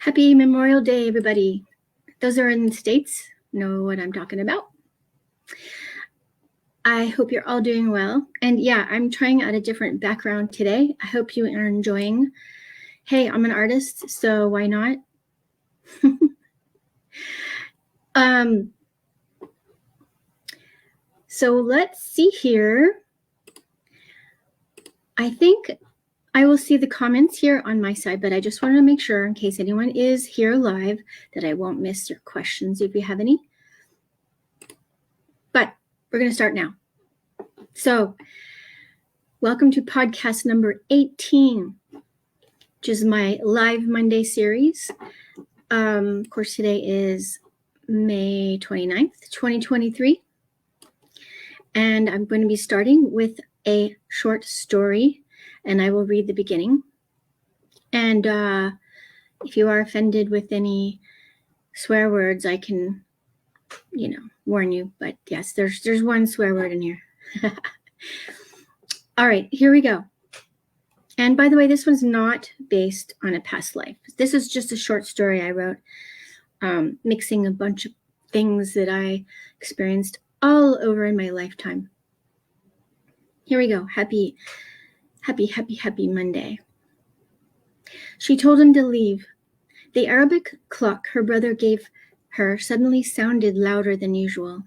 Happy Memorial Day, everybody. Those are in the States know what I'm talking about. I hope you're all doing well. And yeah, I'm trying out a different background today. I hope you are enjoying. Hey, I'm an artist, so why not? So let's see here. I think I will see the comments here on my side, but I just wanted to make sure in case anyone is here live that I won't miss your questions if you have any. But we're going to start now. So welcome to podcast number 18, which is my live Monday series. Of course, today is May 29th, 2023. And I'm going to be starting with a short story, and I will read the beginning. And if you are offended with any swear words, I can, warn you. But yes, there's one swear word in here. All right, here we go. And by the way, this one's not based on a past life. This is just a short story I wrote, mixing a bunch of things that I experienced all over in my lifetime. Here we go. Happy Monday. She told him to leave. The Arabic clock her brother gave her suddenly sounded louder than usual,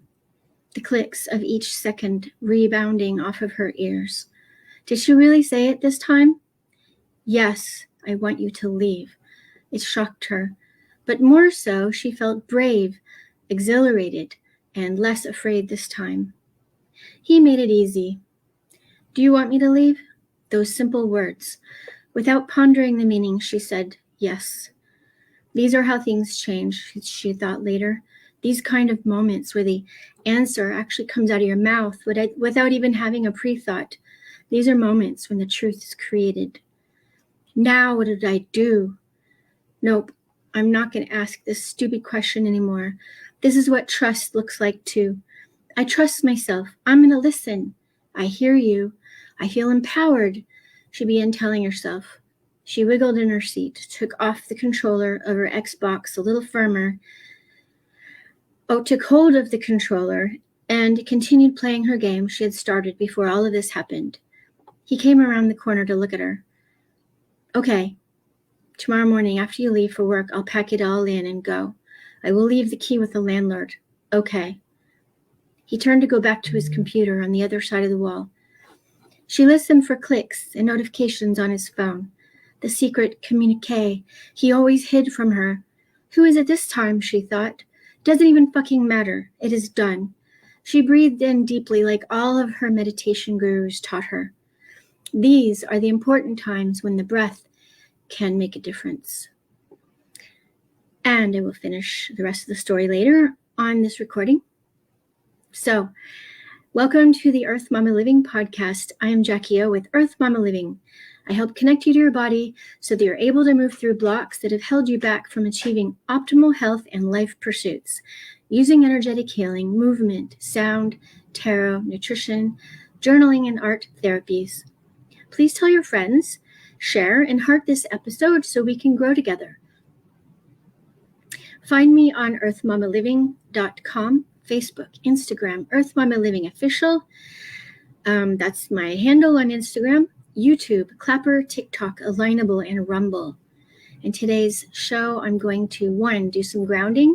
the clicks of each second rebounding off of her ears. Did she really say it this time? Yes, I want you to leave. It shocked her, but more so, she felt brave, exhilarated, and less afraid this time. He made it easy. Do you want me to leave? Those simple words. Without pondering the meaning, she said, yes. These are how things change, she thought later. These kind of moments where the answer actually comes out of your mouth without even having a pre-thought. These are moments when the truth is created. Now what did I do? Nope, I'm not going to ask this stupid question anymore. This is what trust looks like too. I trust myself. I'm going to listen. I hear you. I feel empowered, she began telling herself. She wiggled in her seat, took off the controller of her Xbox a little firmer. Took hold of the controller and continued playing her game she had started before all of this happened. He came around the corner to look at her. Okay, tomorrow morning after you leave for work, I'll pack it all in and go. I will leave the key with the landlord. Okay. He turned to go back to his computer on the other side of the wall. She listened for clicks and notifications on his phone. The secret communique he always hid from her. Who is it this time, she thought. Doesn't even fucking matter. It is done. She breathed in deeply like all of her meditation gurus taught her. These are the important times when the breath can make a difference. And I will finish the rest of the story later on this recording. So, welcome to the Earth Momma Living podcast. I am Jackie O with Earth Momma Living. I help connect you to your body so that you're able to move through blocks that have held you back from achieving optimal health and life pursuits using energetic healing, movement, sound, tarot, nutrition, journaling, and art therapies. Please tell your friends, share, and heart this episode so we can grow together. Find me on earthmommaliving.com, Facebook, Instagram, Earth Momma Living Official. That's my handle on Instagram, YouTube, Clapper, TikTok, Alignable, and Rumble. In today's show, I'm going to, 1, do some grounding,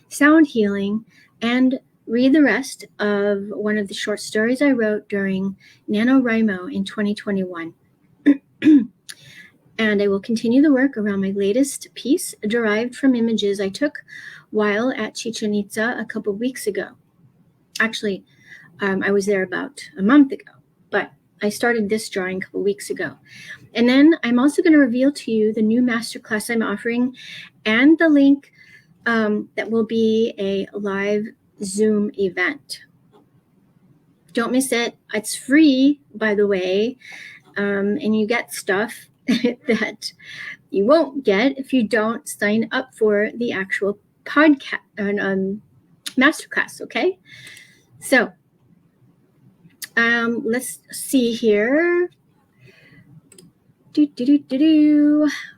sound healing, and read the rest of one of the short stories I wrote during NaNoWriMo in 2021. And I will continue the work around my latest piece derived from images I took while at Chichen Itsa a couple weeks ago. Actually, I was there about a month ago, but I started this drawing a couple weeks ago. And then I'm also going to reveal to you the new masterclass I'm offering and the link that will be a live Zoom event. Don't miss it. It's free, by the way, and you get stuff that you won't get if you don't sign up for the actual podcast masterclass, okay? So let's see here.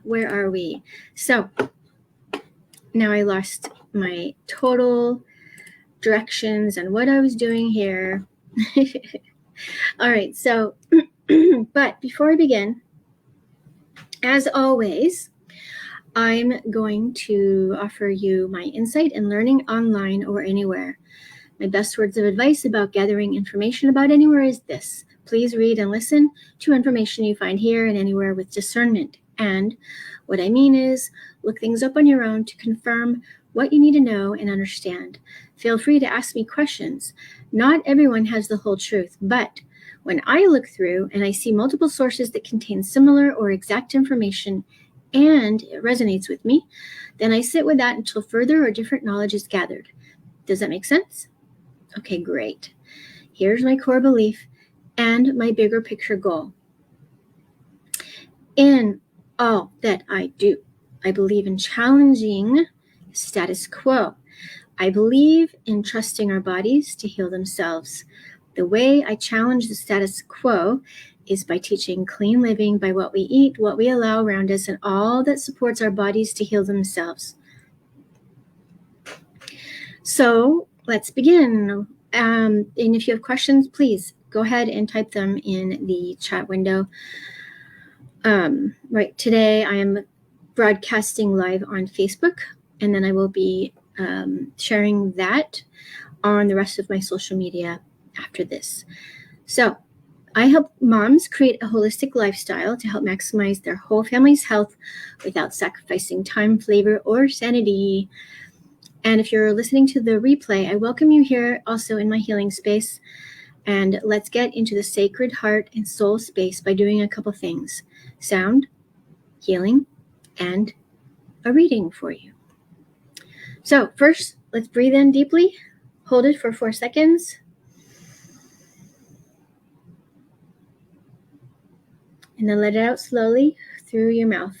Where are we? So now I lost my total directions and what I was doing here. All right, so, but before I begin, as always, I'm going to offer you my insight in learning online or anywhere. My best words of advice about gathering information about anywhere is this: please read and listen to information you find here and anywhere with discernment. And what I mean is, look things up on your own to confirm what you need to know and understand. Feel free to ask me questions. Not everyone has the whole truth, but when I look through and I see multiple sources that contain similar or exact information and it resonates with me, then I sit with that until further or different knowledge is gathered. Does that make sense? Okay, great. Here's my core belief and my bigger picture goal. In all that I do, I believe in challenging status quo. I believe in trusting our bodies to heal themselves. The way I challenge the status quo is by teaching clean living by what we eat, what we allow around us, and all that supports our bodies to heal themselves. So let's begin. And if you have questions, please go ahead and type them in the chat window. Right, today I am broadcasting live on Facebook, and then I will be sharing that on the rest of my social media after this. So I help moms create a holistic lifestyle to help maximize their whole family's health without sacrificing time, flavor, or sanity. And if you're listening to the replay, I welcome you here also in my healing space. And let's get into the sacred heart and soul space by doing a couple things: sound, healing, and a reading for you. So first, let's breathe in deeply. Hold it for 4 seconds. And then let it out slowly through your mouth.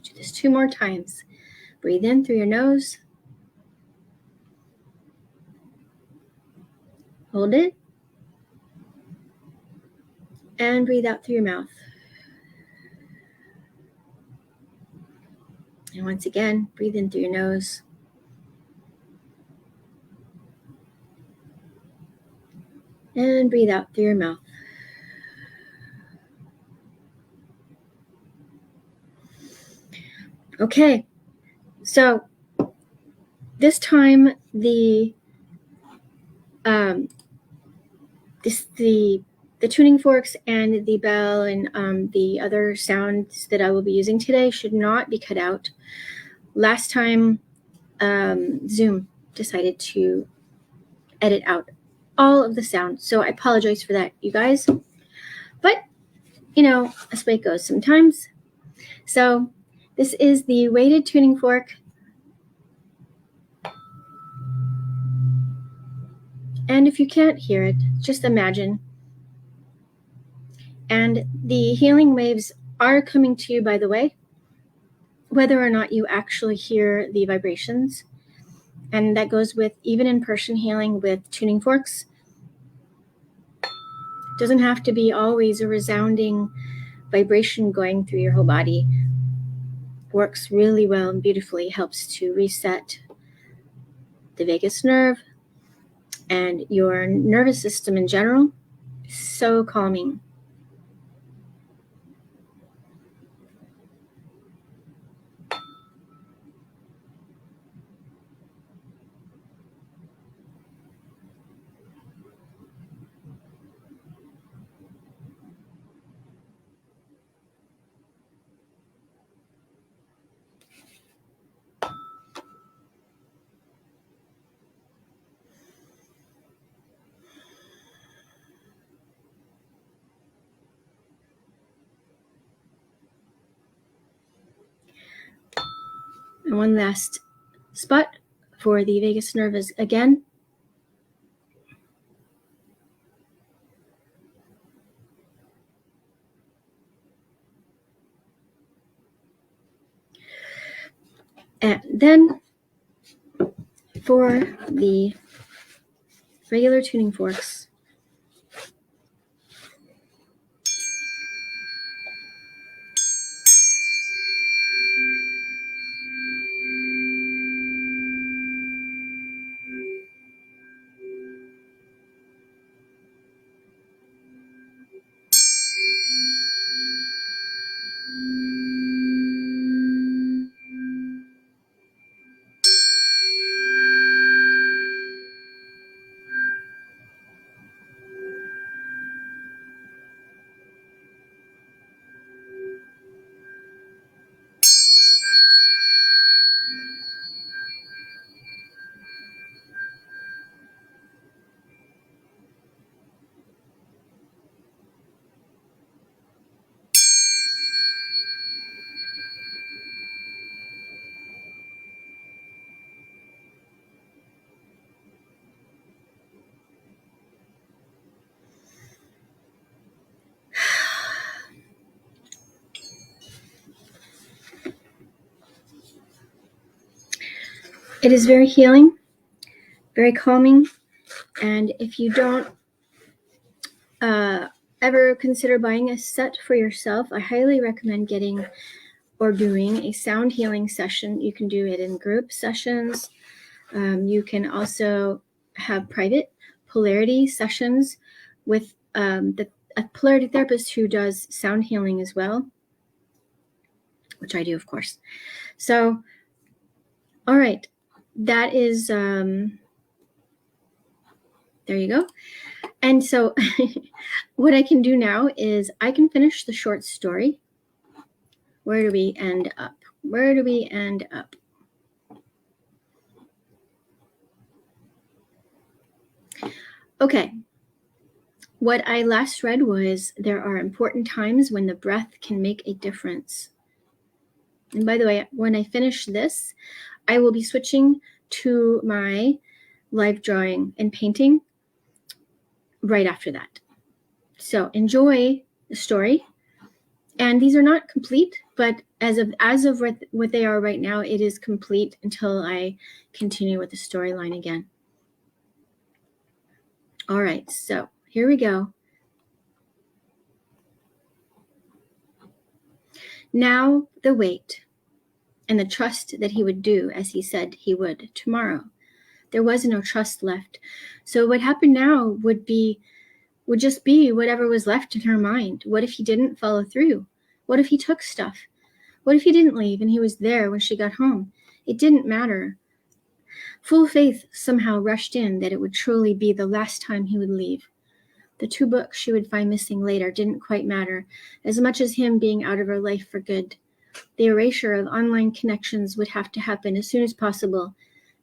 Do this 2 more times. Breathe in through your nose. Hold it. And breathe out through your mouth. And once again, breathe in through your nose. And breathe out through your mouth. Okay, so this time the tuning forks and the bell and the other sounds that I will be using today should not be cut out. Last time, Zoom decided to edit out all of the sound, so I apologize for that, you guys. But, that's the way it goes sometimes. So this is the weighted tuning fork. And if you can't hear it, just imagine. And the healing waves are coming to you, by the way, whether or not you actually hear the vibrations. And that goes with even in-person healing with tuning forks. It doesn't have to be always a resounding vibration going through your whole body. Works really well and beautifully, helps to reset the vagus nerve and your nervous system in general. So calming. And one last spot for the vagus nerve is again. And then for the regular tuning forks, It is very healing, very calming, and if you don't ever consider buying a set for yourself, I highly recommend getting or doing a sound healing session. You can do it in group sessions. You can also have private polarity sessions with a polarity therapist who does sound healing as well, which I do, of course. So, all right, that is, there you go. And so what I can do now is I can finish the short story. Where do we end up? Where do we end up? Okay. What I last read was there are important times when the breath can make a difference. And by the way, when I finish this, I will be switching to my live drawing and painting right after that. So enjoy the story. And these are not complete, but as of what they are right now, it is complete until I continue with the storyline again. All right, so here we go. Now the wait and the trust that he would do as he said he would tomorrow. There was no trust left. So what happened now would just be whatever was left in her mind. What if he didn't follow through? What if he took stuff? What if he didn't leave and he was there when she got home? It didn't matter. Full faith somehow rushed in that it would truly be the last time he would leave. The 2 books she would find missing later didn't quite matter, as much as him being out of her life for good. The erasure of online connections would have to happen as soon as possible.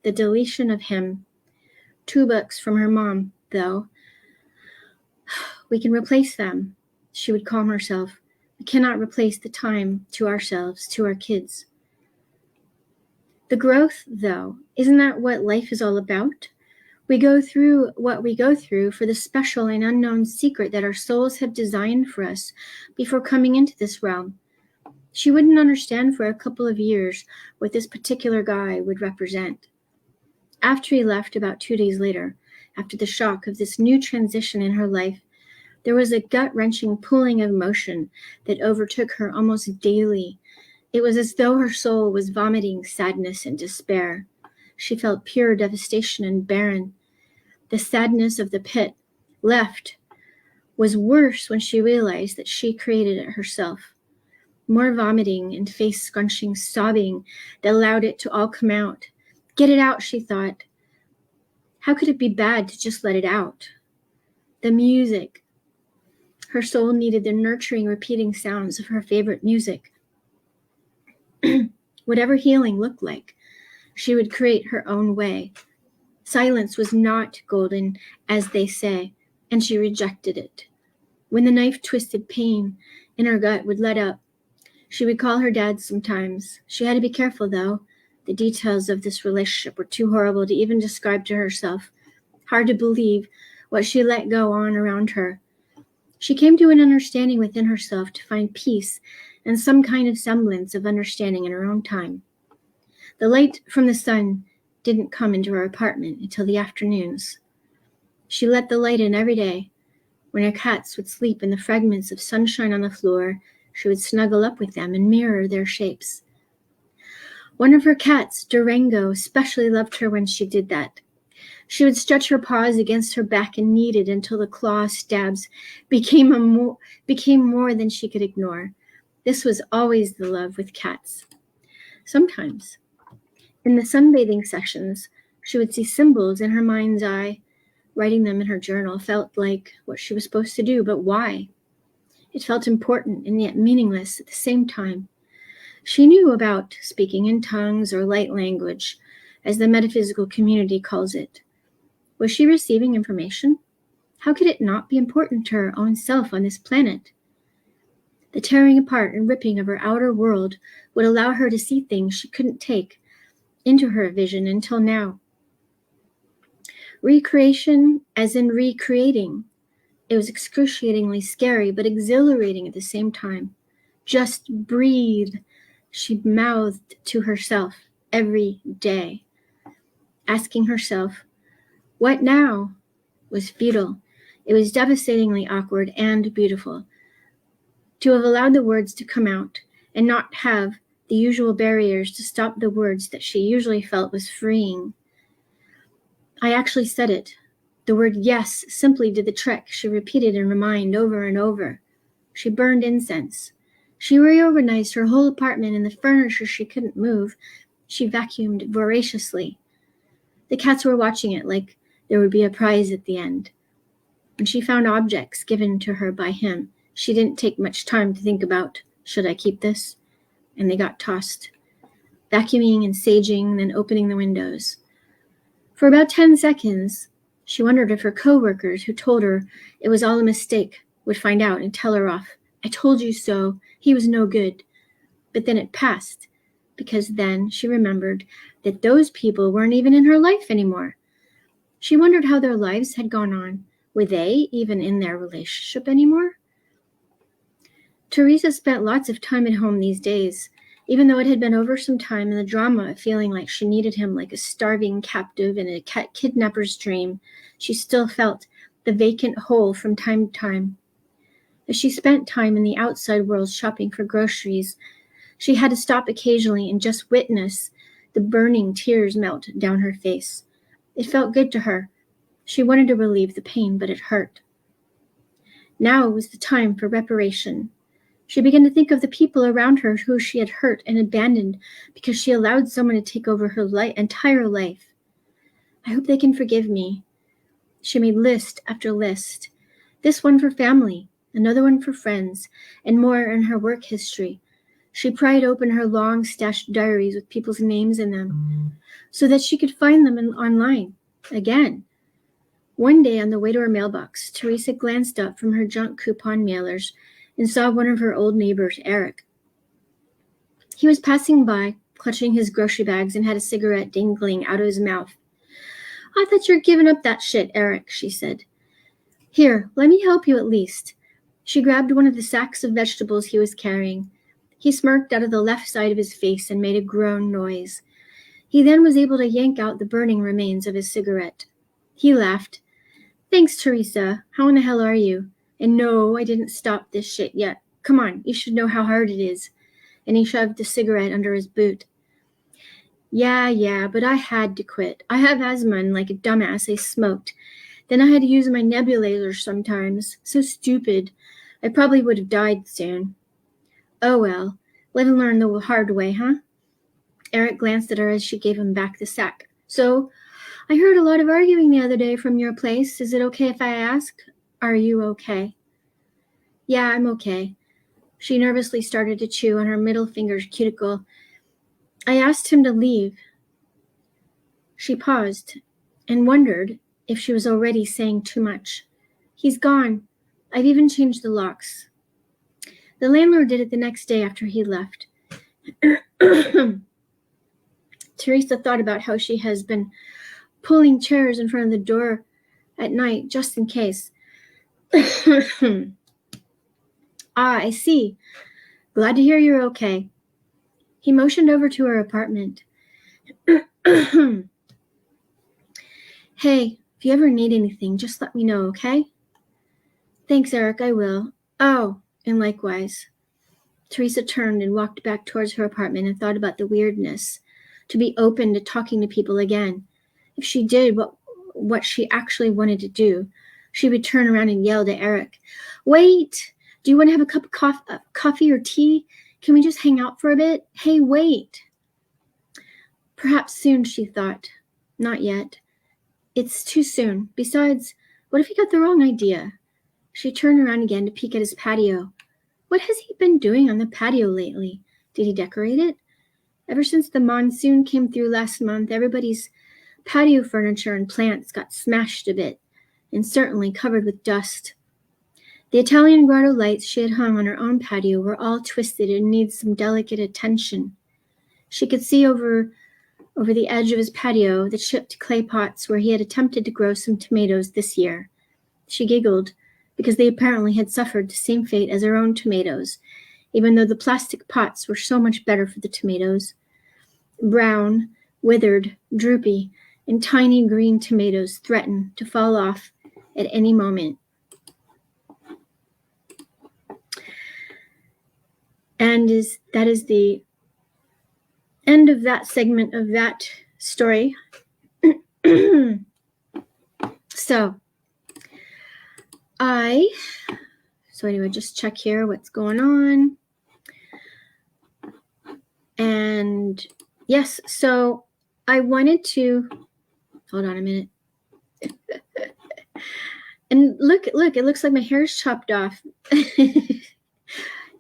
The deletion of him. 2 books from her mom, though. We can replace them, she would calm herself. We cannot replace the time to ourselves, to our kids. The growth, though, isn't that what life is all about? We go through what we go through for the special and unknown secret that our souls have designed for us before coming into this realm. She wouldn't understand for a couple of years what this particular guy would represent. After he left about 2 days later, after the shock of this new transition in her life, there was a gut-wrenching pulling of emotion that overtook her almost daily. It was as though her soul was vomiting sadness and despair. She felt pure devastation and barren. The sadness of the pit left was worse when she realized that she created it herself. More vomiting and face-scrunching sobbing that allowed it to all come out. Get it out, she thought. How could it be bad to just let it out? The music. Her soul needed the nurturing, repeating sounds of her favorite music. Whatever healing looked like, she would create her own way. Silence was not golden, as they say, and she rejected it. When the knife-twisted pain in her gut would let up, she would call her dad sometimes. She had to be careful, though. The details of this relationship were too horrible to even describe to herself. Hard to believe what she let go on around her. She came to an understanding within herself to find peace and some kind of semblance of understanding in her own time. The light from the sun didn't come into her apartment until the afternoons. She let the light in every day. When her cats would sleep in the fragments of sunshine on the floor, she would snuggle up with them and mirror their shapes. One of her cats, Durango, especially loved her when she did that. She would stretch her paws against her back and knead it until the claw stabs became more than she could ignore. This was always the love with cats. Sometimes, in the sunbathing sessions, she would see symbols in her mind's eye. Writing them in her journal felt like what she was supposed to do, but why? It felt important and yet meaningless at the same time. She knew about speaking in tongues or light language, as the metaphysical community calls it. Was she receiving information? How could it not be important to her own self on this planet? The tearing apart and ripping of her outer world would allow her to see things she couldn't take into her vision until now. Recreation, as in recreating. It was excruciatingly scary, but exhilarating at the same time. Just breathe, she mouthed to herself every day. Asking herself, "What now?" was futile. It was devastatingly awkward and beautiful. To have allowed the words to come out and not have the usual barriers to stop the words that she usually felt was freeing. I actually said it. The word yes simply did the trick. She repeated in her mind over and over. She burned incense. She reorganized her whole apartment and the furniture she couldn't move. She vacuumed voraciously. The cats were watching it like there would be a prize at the end. When she found objects given to her by him, she didn't take much time to think about, should I keep this? And they got tossed. Vacuuming and saging, then opening the windows. For about 10 seconds, she wondered if her co-workers who told her it was all a mistake would find out and tell her off. I told you so. He was no good. But then it passed, because then she remembered that those people weren't even in her life anymore. She wondered how their lives had gone on. Were they even in their relationship anymore? Teresa spent lots of time at home these days. Even though it had been over some time and the drama of feeling like she needed him like a starving captive in a kidnapper's dream, she still felt the vacant hole from time to time. As she spent time in the outside world shopping for groceries, she had to stop occasionally and just witness the burning tears melt down her face. It felt good to her. She wanted to relieve the pain, but it hurt. Now was the time for reparation. She began to think of the people around her who she had hurt and abandoned because she allowed someone to take over her entire life. I hope they can forgive me. She made list after list. This one for family, another one for friends, and more in her work history. She pried open her long stashed diaries with people's names in them so that she could find them online again. One day on the way to her mailbox, Teresa glanced up from her junk coupon mailers and saw one of her old neighbors, Eric. He was passing by, clutching his grocery bags, and had a cigarette dangling out of his mouth. I thought you're giving up that shit, Eric, she said. Here, let me help you at least. She grabbed one of the sacks of vegetables he was carrying. He smirked out of the left side of his face and made a groan noise. He then was able to yank out the burning remains of his cigarette. He laughed. Thanks, Teresa. How in the hell are you? And no, I didn't stop this shit yet. Come on, you should know how hard it is. And he shoved the cigarette under his boot. Yeah, but I had to quit. I have asthma and like a dumbass I smoked. Then I had to use my nebulizer sometimes. So stupid. I probably would have died soon. Oh well, live and learn the hard way, huh? Eric glanced at her as she gave him back the sack. So, I heard a lot of arguing the other day from your place. Is it okay if I ask? Are you okay? Yeah, I'm okay. She nervously started to chew on her middle finger's cuticle. I asked him to leave. She paused and wondered if she was already saying too much. He's gone. I've even changed the locks. The landlord did it the next day after he left. Teresa thought about how she has been pulling chairs in front of the door at night just in case. I see. Glad to hear you're okay. He motioned over to her apartment. Hey, if you ever need anything, just let me know, okay? Thanks, Eric, I will. Oh, and likewise. Teresa turned and walked back towards her apartment and thought about the weirdness to be open to talking to people again. If she did what she actually wanted to do, she would turn around and yell to Eric, Wait! Do you want to have a cup of coffee or tea? Can we just hang out for a bit? Hey, wait! Perhaps soon, she thought. Not yet. It's too soon. Besides, what if he got the wrong idea? She turned around again to peek at his patio. What has he been doing on the patio lately? Did he decorate it? Ever since the monsoon came through last month, everybody's patio furniture and plants got smashed a bit, and certainly covered with dust. The Italian grotto lights she had hung on her own patio were all twisted and needed some delicate attention. She could see over the edge of his patio the chipped clay pots where he had attempted to grow some tomatoes this year. She giggled, because they apparently had suffered the same fate as her own tomatoes, even though the plastic pots were so much better for the tomatoes. Brown, withered, droopy, and tiny green tomatoes threaten to fall off at any moment. And that is the end of that segment of that story. So anyway, just check here what's going on. And yes, so I wanted to, hold on a minute. And look, it looks like my hair is chopped off.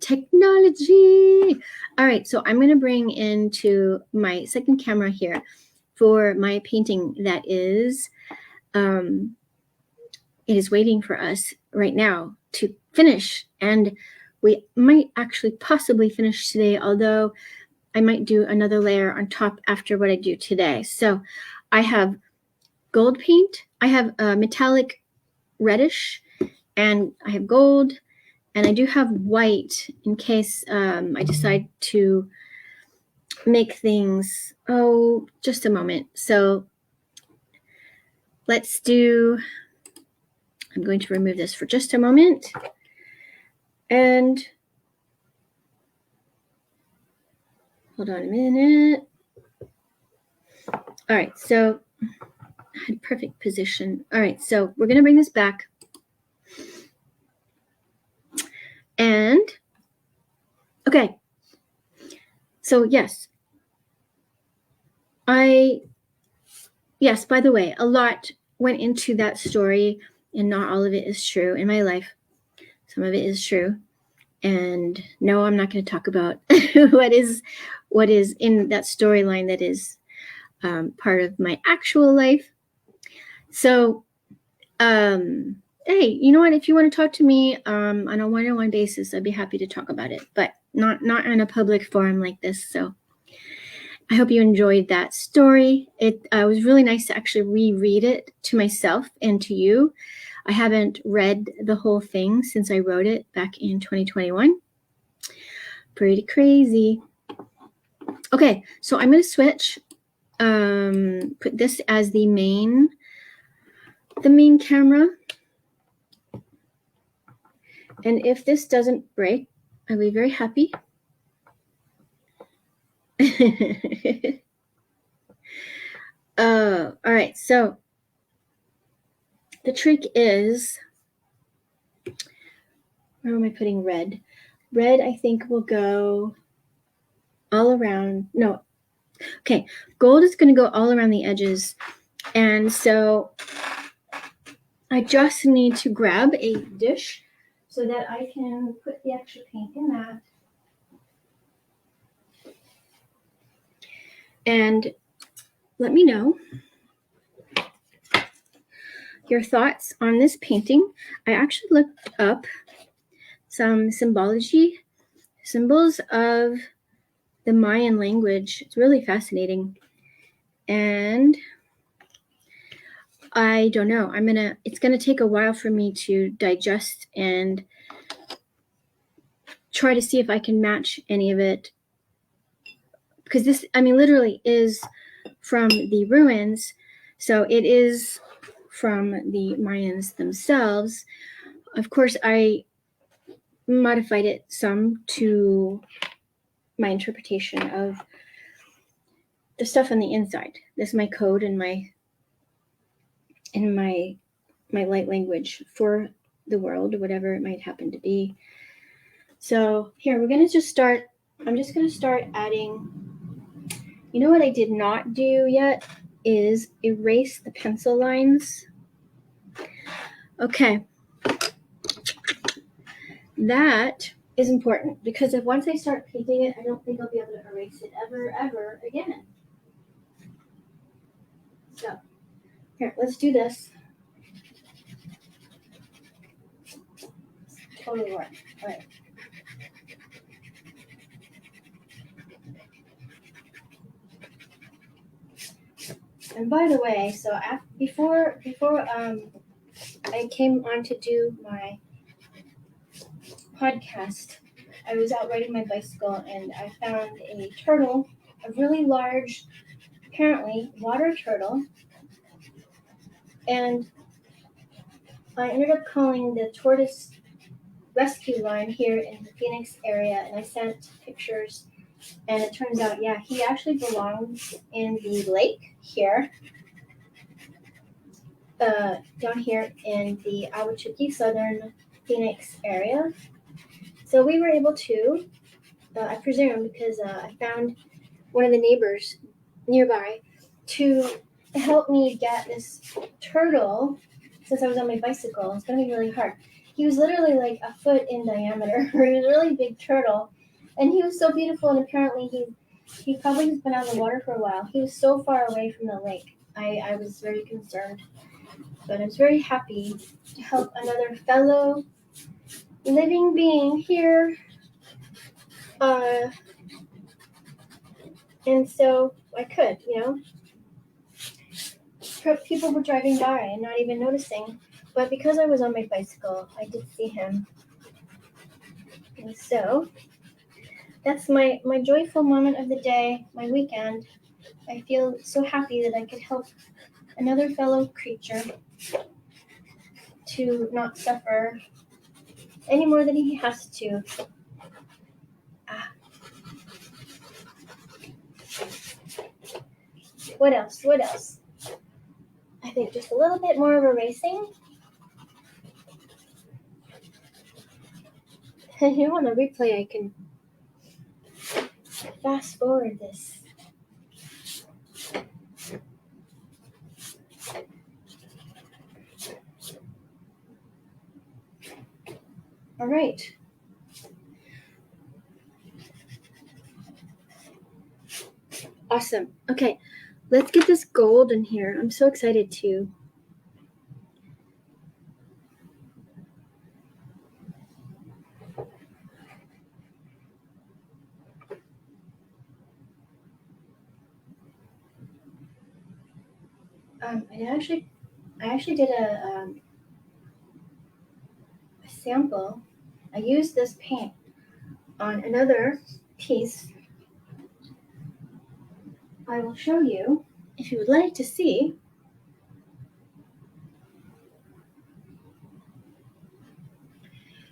Technology. All right, so I'm going to bring into my second camera here for my painting that is, it is waiting for us right now to finish. And we might actually possibly finish today, although I might do another layer on top after what I do today. So I have gold paint. I have a metallic reddish, and I have gold, and I do have white in case I decide to make things, just a moment. So let's do, I'm going to remove this for just a moment. And hold on a minute. All right, so I had perfect position. All right, so we're going to bring this back. And, okay. So yes, by the way, a lot went into that story, and not all of it is true in my life. Some of it is true. And no, I'm not going to talk about what is in that storyline that is part of my actual life. So, hey, you know what? If you want to talk to me on a one-on-one basis, I'd be happy to talk about it, but not in a public forum like this. So I hope you enjoyed that story. It was really nice to actually reread it to myself and to you. I haven't read the whole thing since I wrote it back in 2021. Pretty crazy. Okay, so I'm going to switch. Put this as the main camera. And if this doesn't break, I'll be very happy. All right, so the trick is, where am I putting red? Red, I think, will go all around. No, okay, gold is going to go all around the edges. And so I just need to grab a dish so that I can put the extra paint in that. And let me know your thoughts on this painting. I actually looked up some symbols of the Mayan language. It's really fascinating. And I don't know. It's gonna take a while for me to digest and try to see if I can match any of it. Because this, literally is from the ruins. So it is from the Mayans themselves. Of course, I modified it some to my interpretation of the stuff on the inside. This is my code and my light language for the world, whatever it might happen to be. So here, we're gonna just start. I'm just gonna start adding. You know what I did not do yet is erase the pencil lines. Okay. That is important because if once I start painting it, I don't think I'll be able to erase it ever again. So here, let's do this. Totally work. All right. And by the way, so before I came on to do my podcast, I was out riding my bicycle and I found a turtle, a really large, apparently water turtle, And I ended up calling the tortoise rescue line here in the Phoenix area, and I sent pictures, and it turns out, yeah, he actually belongs in the lake here, down here in the Ahwatukee, southern Phoenix area. So we were able to, I presume, because I found one of the neighbors nearby to help me get this turtle since I was on my bicycle. It's going to be really hard. He was literally like a foot in diameter. He was a really big turtle, and he was so beautiful, and apparently he probably has been out of the water for a while. He was so far away from the lake. I was very concerned, but I was very happy to help another fellow living being here. And so I could, people were driving by and not even noticing, but because I was on my bicycle, I did see him. And so that's my joyful moment of the day, my weekend. I feel so happy that I could help another fellow creature to not suffer any more than he has to. What else? I think just a little bit more of a racing. On the replay, I can fast forward this. All right. Awesome. Okay, let's get this gold in here. I'm so excited to. I actually did a sample. I used this paint on another piece. I will show you if you would like to see.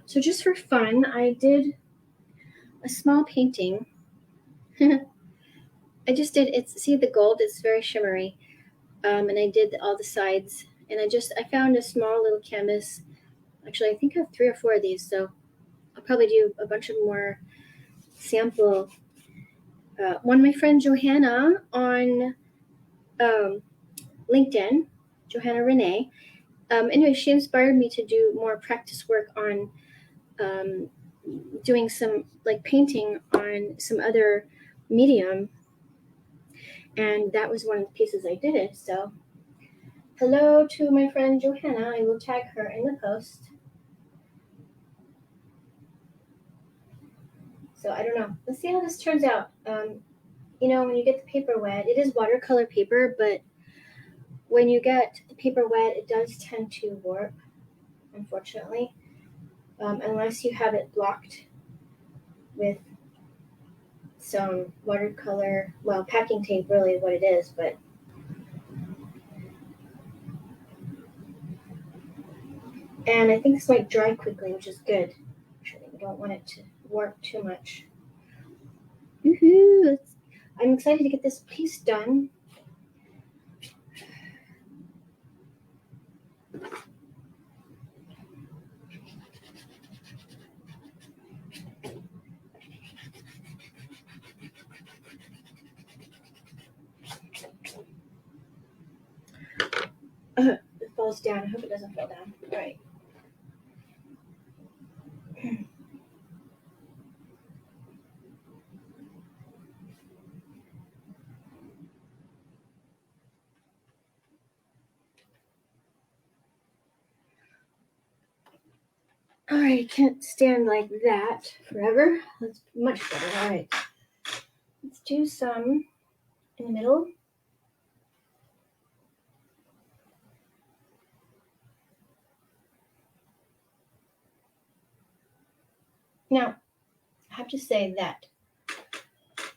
So just for fun, I did a small painting. I just did see the gold, it's very shimmery. And I did all the sides, and I found a small little canvas. Actually, I think I have 3 or 4 of these, so I'll probably do a bunch of more sample. One, my friend Johanna on LinkedIn, Johanna Renee. Anyway, she inspired me to do more practice work on doing some painting on some other medium, and that was one of the pieces I did. So hello to my friend Johanna. I will tag her in the post. So I don't know. Let's see how this turns out. When you get the paper wet, it is watercolor paper, but when you get the paper wet, it does tend to warp, unfortunately, unless you have it blocked with some watercolor, packing tape really what it is, but and I think this might dry quickly, which is good. Actually, we don't want it to warp too much. Woohoo! I'm excited to get this piece done. It falls down. I hope it doesn't fall down. All right. All right, can't stand like that forever. That's much better. All right. Let's do some in the middle. Now, I have to say that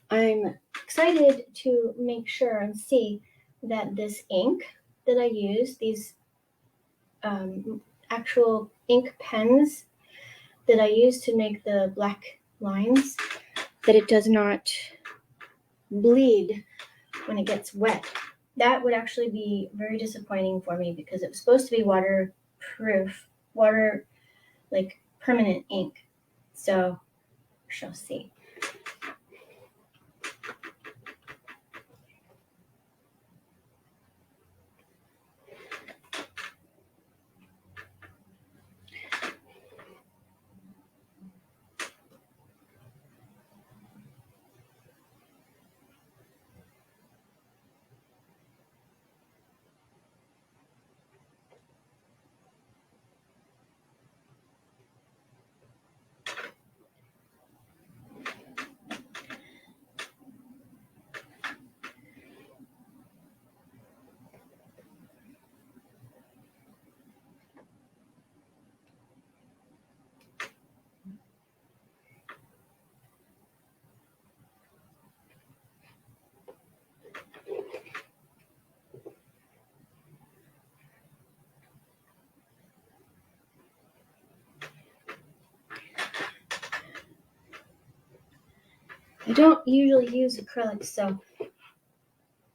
I'm excited to make sure and see that this ink that I use, these actual ink pens that I use to make the black lines, that it does not bleed when it gets wet. That would actually be very disappointing for me because it was supposed to be waterproof, like permanent ink. So we shall see. I don't usually use acrylics, so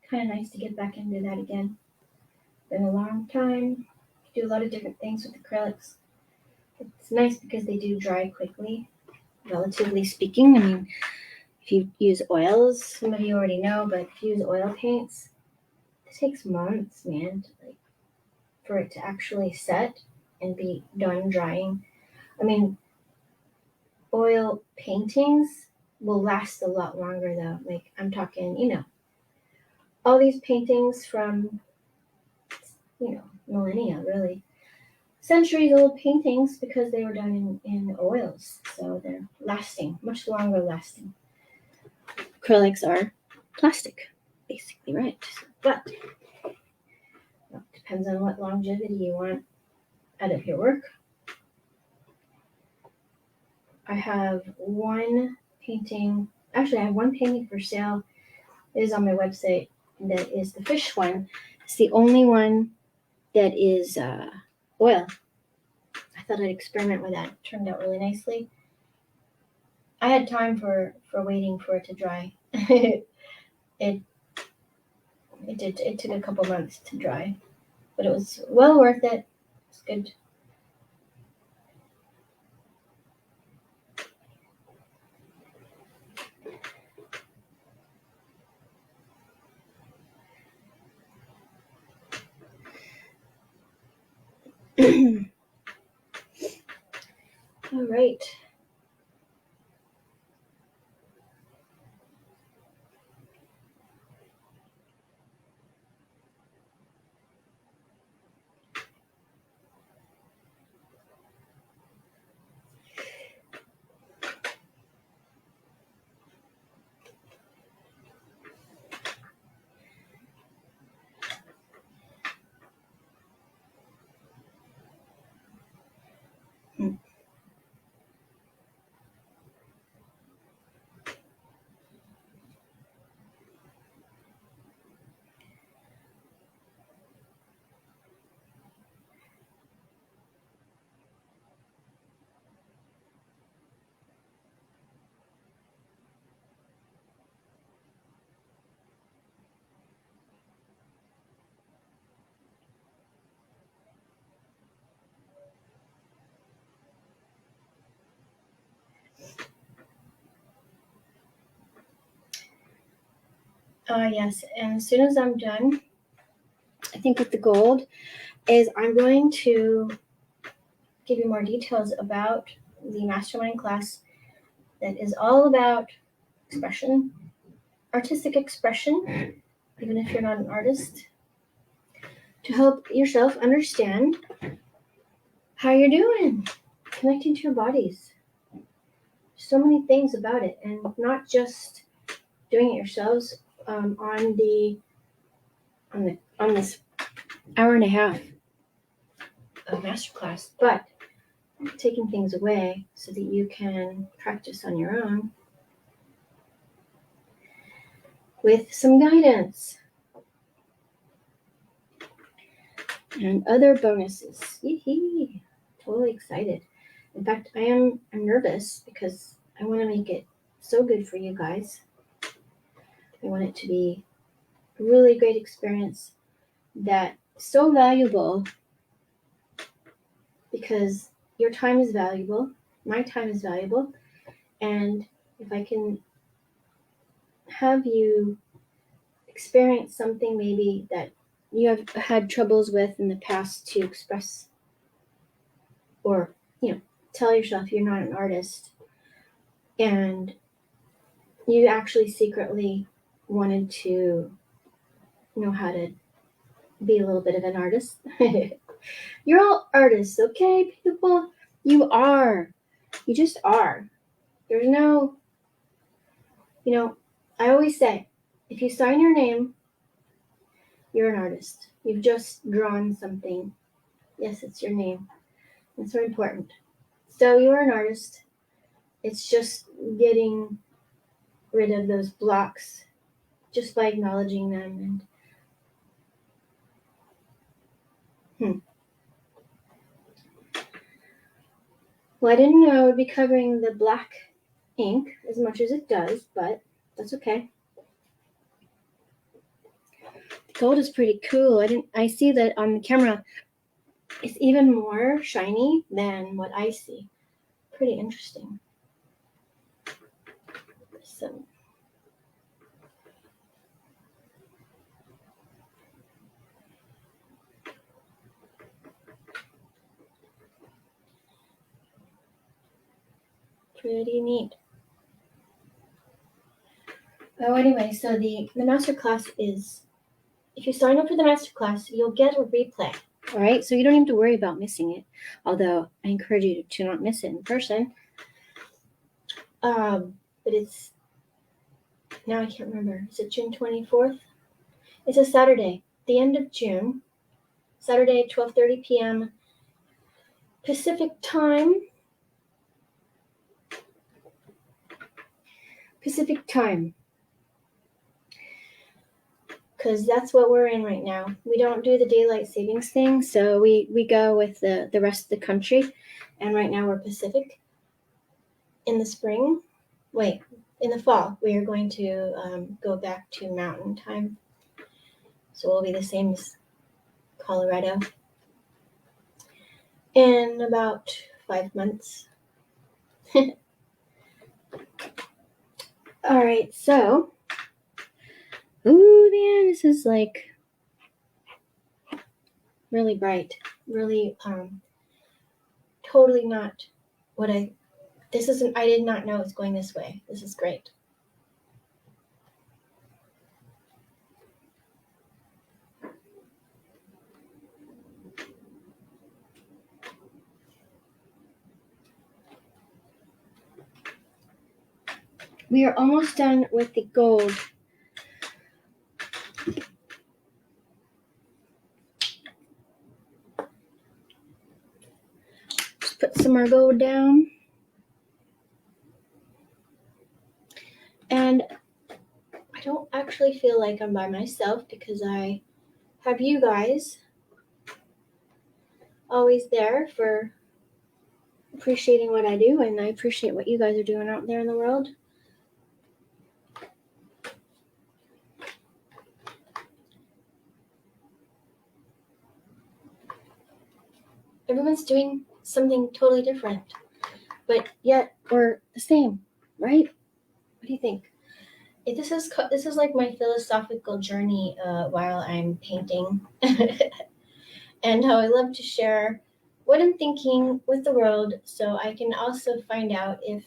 kind of nice to get back into that again. Been a long time. Do a lot of different things with acrylics. It's nice because they do dry quickly, relatively speaking. I mean, if you use oils, some of you already know, but if you use oil paints, it takes months, man, for it to actually set and be done drying. I mean, oil paintings will last a lot longer though. Like I'm talking, all these paintings from, millennia, really. Centuries old paintings because they were done in oils. So they're lasting, much longer lasting. Acrylics are plastic, basically, right? But it depends on what longevity you want out of your work. I have one painting for sale. It is on my website. That is the fish one. It's the only one that is oil. I thought I'd experiment with that. It turned out really nicely. I had time for waiting for it to dry. It took a couple months to dry, but it was well worth it. It's good. All right. Yes, and as soon as I'm done, I think with the gold, is I'm going to give you more details about the mastermind class that is all about expression, artistic expression, even if you're not an artist, to help yourself understand how you're doing, connecting to your bodies. So many things about it, and not just doing it yourselves on this hour and a half of masterclass, but taking things away so that you can practice on your own with some guidance. and other bonuses. Yee-hee. Totally excited. In fact, I'm nervous because I want to make it so good for you guys. I want it to be a really great experience that so valuable because your time is valuable, my time is valuable, and if I can have you experience something maybe that you have had troubles with in the past to express or, tell yourself you're not an artist and you actually secretly wanted to know how to be a little bit of an artist. You're all artists, okay, people? You are. You just are. There's no, I always say, if you sign your name, you're an artist. You've just drawn something. Yes, it's your name. It's very important. So you are an artist. It's just getting rid of those blocks just by acknowledging them. Well, I didn't know it would be covering the black ink as much as it does, but that's okay. The gold is pretty cool. I see that on the camera it's even more shiny than what I see. Pretty interesting. So pretty neat. Oh, anyway, so the masterclass is, if you sign up for the masterclass, you'll get a replay. All right, so you don't have to worry about missing it. Although I encourage you to not miss it in person. But it's, now I can't remember. Is it June 24th? It's a Saturday, the end of June. Saturday, 12:30 p.m. Pacific time. Because that's what we're in right now. We don't do the daylight savings thing, so we go with the rest of the country. And right now we're Pacific. In the spring, in the fall, we are going to go back to mountain time. So we'll be the same as Colorado in about 5 months. All right, so, ooh, man, this is like really bright, really, totally not what I did not know it's going this way. This is great. We are almost done with the gold. Just put some more gold down. And I don't actually feel like I'm by myself because I have you guys always there for appreciating what I do, and I appreciate what you guys are doing out there in the world. Everyone's doing something totally different, but yet we're the same, right? What do you think? This is like my philosophical journey while I'm painting, and how I love to share what I'm thinking with the world, so I can also find out if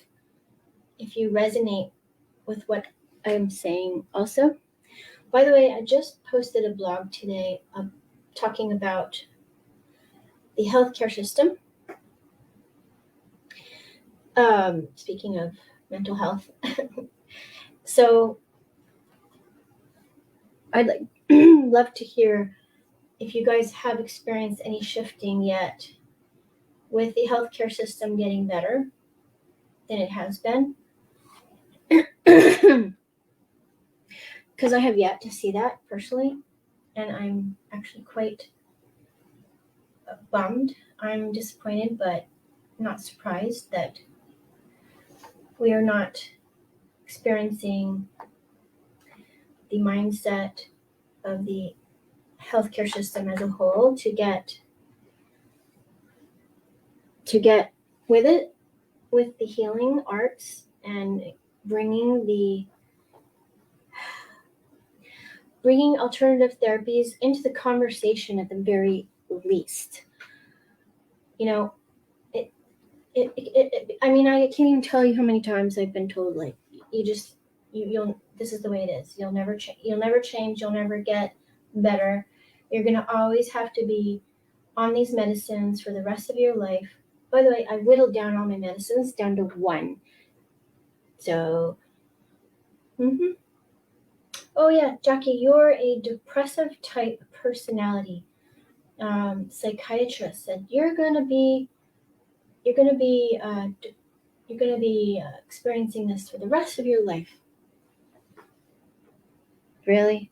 you resonate with what I'm saying. Also, by the way, I just posted a blog today talking about the healthcare system. Speaking of mental health. So I'd love to hear if you guys have experienced any shifting yet with the healthcare system getting better than it has been. Because I have yet to see that personally, and I'm actually quite bummed. I'm disappointed, but not surprised that we are not experiencing the mindset of the healthcare system as a whole to get with it, with the healing arts and bringing alternative therapies into the conversation at the very least. You know, I mean, I can't even tell you how many times I've been told, like, you'll this is the way it is. You'll never change. You'll never get better. You're gonna always have to be on these medicines for the rest of your life. By the way, I whittled down all my medicines down to 1. So, Oh yeah, Jackie, you're a depressive type personality. Psychiatrist said you're gonna be experiencing this for the rest of your life. Really?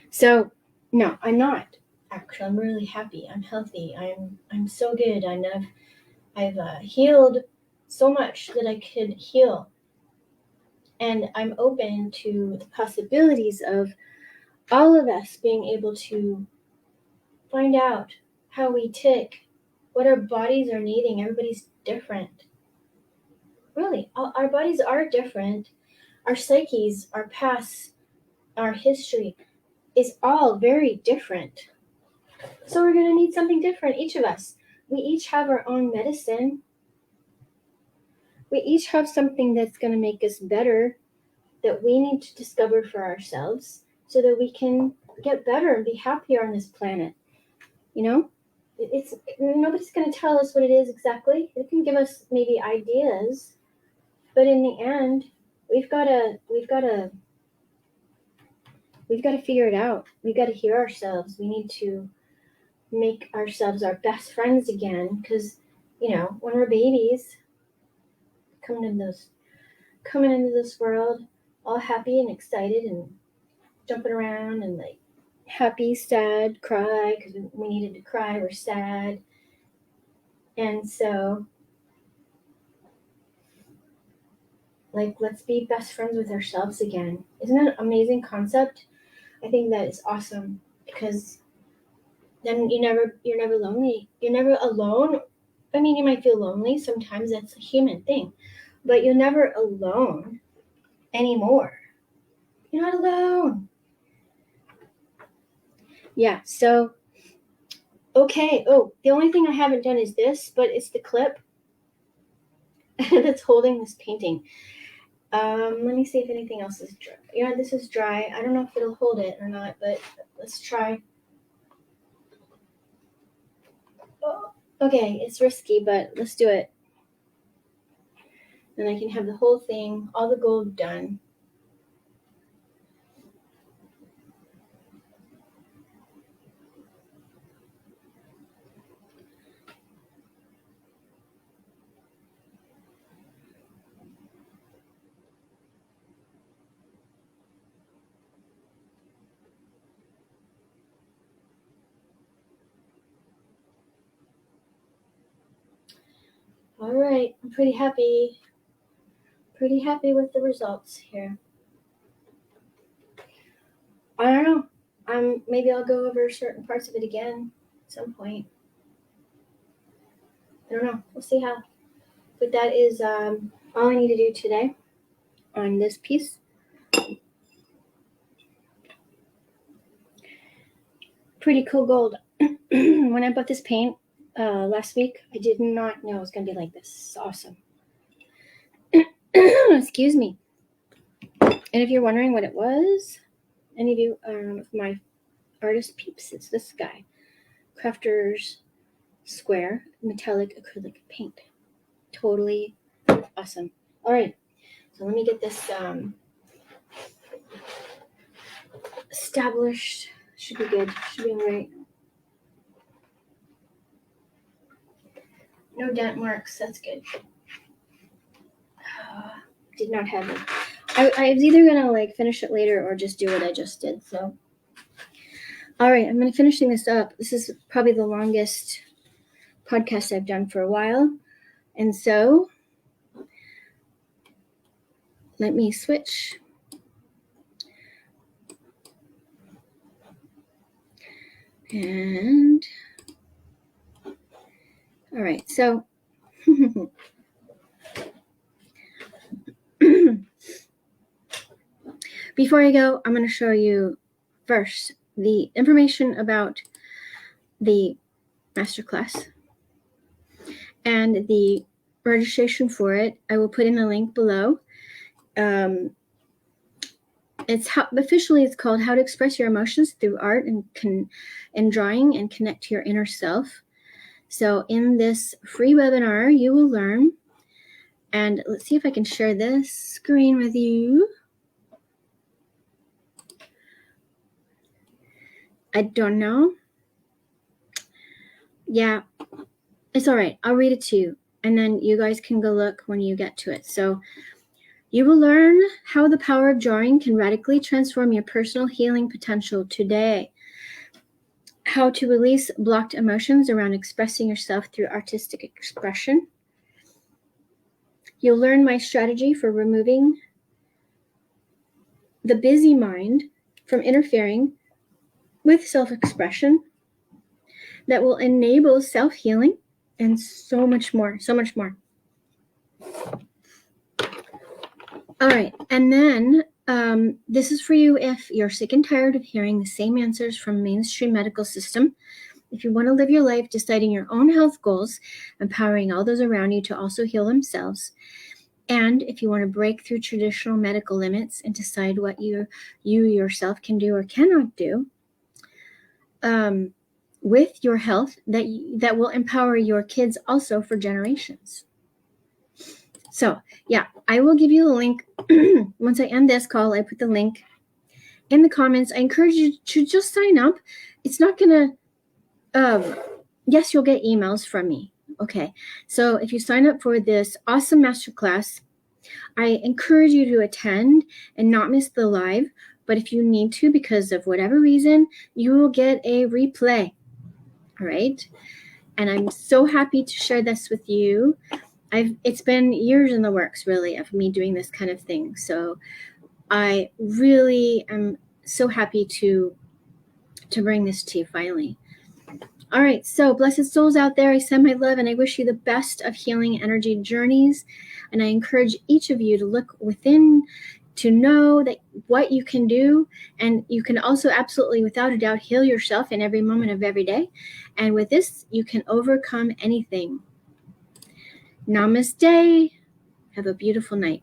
So, no, I'm not. Actually, I'm really happy. I'm healthy. I'm so good. I've healed so much that I could heal, and I'm open to the possibilities of all of us being able to find out how we tick, what our bodies are needing. Everybody's different. Really, our bodies are different. Our psyches, our past, our history is all very different. So we're going to need something different, each of us. We each have our own medicine. We each have something that's going to make us better that we need to discover for ourselves so that we can get better and be happier on this planet. You know? It's nobody's going to tell us what it is exactly. They can give us maybe ideas, but in the end, we've got to figure it out. We've got to hear ourselves. We need to make ourselves our best friends again, because when we're babies, coming into this world, all happy and excited and jumping around and like happy, sad, cry because we needed to cry. We're sad, and so let's be best friends with ourselves again. Isn't that an amazing concept? I think that is awesome, because then you're never lonely. You're never alone. I mean, you might feel lonely sometimes. That's a human thing, but you're never alone anymore. You're not alone. Yeah. So, okay. Oh, the only thing I haven't done is this, but it's the clip that's holding this painting. Let me see if anything else is dry. Yeah, this is dry. I don't know if it'll hold it or not, but let's try. Oh, okay, it's risky, but let's do it. And I can have the whole thing, all the gold done. All right, I'm pretty happy with the results here. I don't know. Maybe I'll go over certain parts of it again at some point. I don't know. We'll see how. But that is all I need to do today on this piece. Pretty cool gold. When I bought this paint last week, I did not know it was going to be like this. It's awesome. Excuse me. And if you're wondering what it was, any of you, my artist peeps, it's this guy. Crafter's Square Metallic Acrylic Paint. Totally awesome. All right. So let me get this established. Should be good. Should be all right. No dent marks. That's good. Did not have it. I was either gonna finish it later or just do what I just did. So All right, I'm going to finishing this up. This is probably the longest podcast I've done for a while. And so let me switch. And all right, so before I go, I'm going to show you first the information about the masterclass and the registration for it. I will put in a link below. Officially it's called How to Express Your Emotions Through Art and Drawing and Connect to Your Inner Self. So in this free webinar, you will learn, and let's see if I can share this screen with you. I don't know. Yeah, it's all right. I'll read it to you, and then you guys can go look when you get to it. So you will learn how the power of drawing can radically transform your personal healing potential today. How to release blocked emotions around expressing yourself through artistic expression. You'll learn my strategy for removing the busy mind from interfering with self-expression that will enable self-healing and so much more, so much more. All right, and then this is for you if you're sick and tired of hearing the same answers from mainstream medical system. If you want to live your life deciding your own health goals, empowering all those around you to also heal themselves, and if you want to break through traditional medical limits and decide what you yourself can do or cannot do with your health that will empower your kids also for generations. So yeah, I will give you the link. Once I end this call, I put the link in the comments. I encourage you to just sign up. It's not gonna, yes, you'll get emails from me. Okay, so if you sign up for this awesome masterclass, I encourage you to attend and not miss the live. But if you need to, because of whatever reason, you will get a replay. All right. And I'm so happy to share this with you. It's been years in the works, really, of me doing this kind of thing. So I really am so happy to bring this to you finally. All right, so blessed souls out there, I send my love and I wish you the best of healing energy journeys. And I encourage each of you to look within to know that what you can do, and you can also absolutely, without a doubt, heal yourself in every moment of every day. And with this, you can overcome anything. Namaste. Have a beautiful night.